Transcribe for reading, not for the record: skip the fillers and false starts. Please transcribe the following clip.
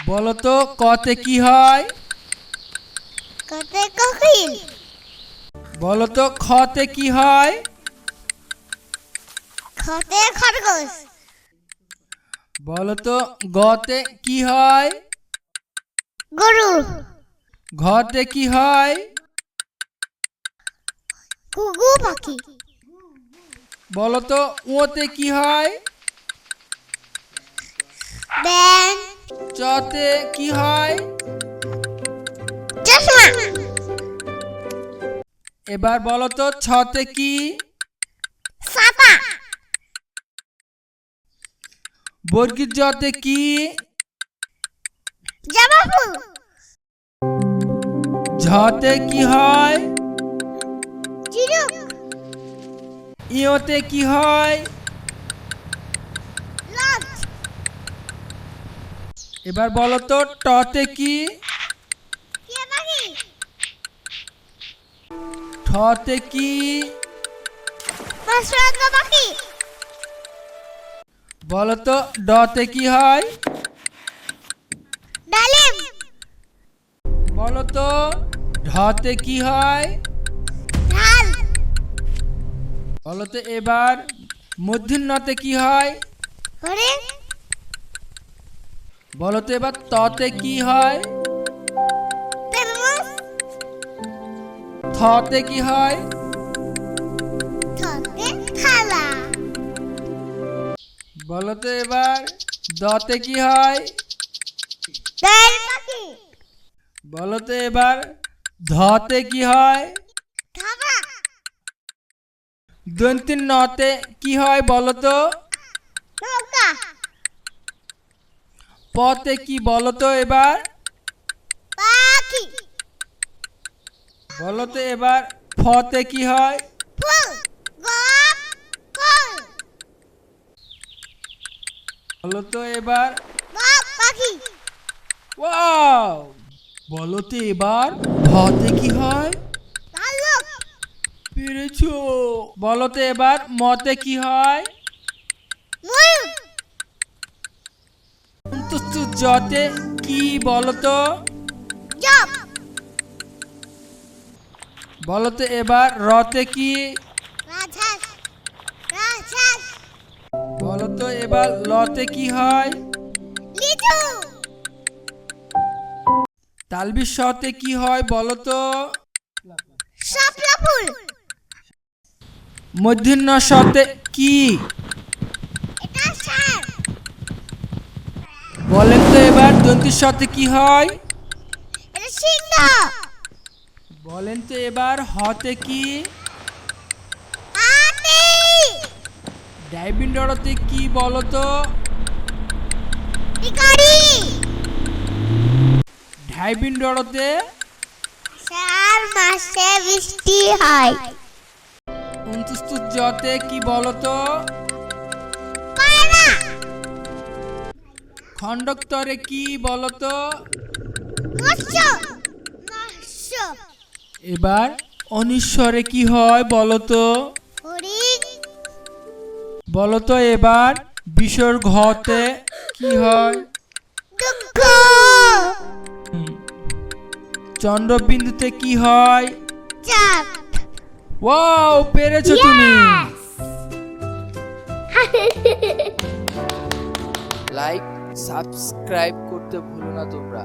বলো তো কতে কি হয়? কতে কোকিল। বলো তো খতে কি হয়? খতে খরগোশ। বলো তো গতে কি হয়? গরু। ঘতে কি হয়? ঘুঘু পাখি। বলো তো ওতে কি হয়? ব্যাং। চতে কি হয়? চশমা। এবার বলো তো ছতে কি? ছাতা। বর্গীর জতে কি? জবা ফুল। ঝতে কি হয়? ঝিনুক। ইয়তে কি হয়? লঞ্চ। এবার বলো তো টতে কি? টিয়া পাখি। ঠতে কি? মাছরাঙা পাখি। বলো তো ডতে কি হয়? ডালিম। বলো তো ঢতে কি হয়? ঢাল। বলো তো এবার মূর্ধন্যতে কি হয়? হরিণ। বলো তো এবার ততে কি হয়? তরমুজ। থতে কি হয়? থতে থালা। বলো তো এবার দতে কি হয়? দোয়েল পাখি। বলো তো এবার ধতে কি হয়? ধাবা। দন্তির নতে কি হয় বলো তো? নৌকা। পতে কি বলো তো এবার? পাখি। বলো তো এবার ফতে কি হয়? ফুল। গোলাপ ফুল। বলো তো এবার গোলাপ পাখি। ওয়াও! বলো তো এবার ভতে কি হয়? ভাল্লুক। পেরেছো। বলো তো এবার মতে কি হয়? ময়ূর। অন্তস্থ জতে কি বলো তো? জব। বলো তো এবার রতে কি? রাজহাঁস। রাজহাঁস। বলো তো এবার লতে কি হয়? লিচু। তালবির সতে কি হয় বলো তো? শাপলা ফুল। মূর্ধন্য সতে কি? এটা সার। বলেন তো এবার দন্তির সতে কি হয়? এটা সিংহ। বলেন তো এবার হতে কি? হাতি। ডাইবিন্ডরতে কি বলো তো? শিকারি। ডাইবিন্ডরতে? চার মাসে বৃষ্টি হয়। অন্তস্থ জতে কি বলো তো? পায়রা। খণ্ডকতরে কি বলো তো? মৎস্য। মৎস্য। এবার অনিশ্বরে কি হয় বলো তো? হরিণ। বলো তো এবার বিসর্গ ঘতে কি হয়? দুঃখ। চন্দ্রবিন্দুতে কি হয়? চাঁদ। ওয়াও, পেরেছো তুমি। লাইক সাবস্ক্রাইব করতে ভুলো না তোমরা।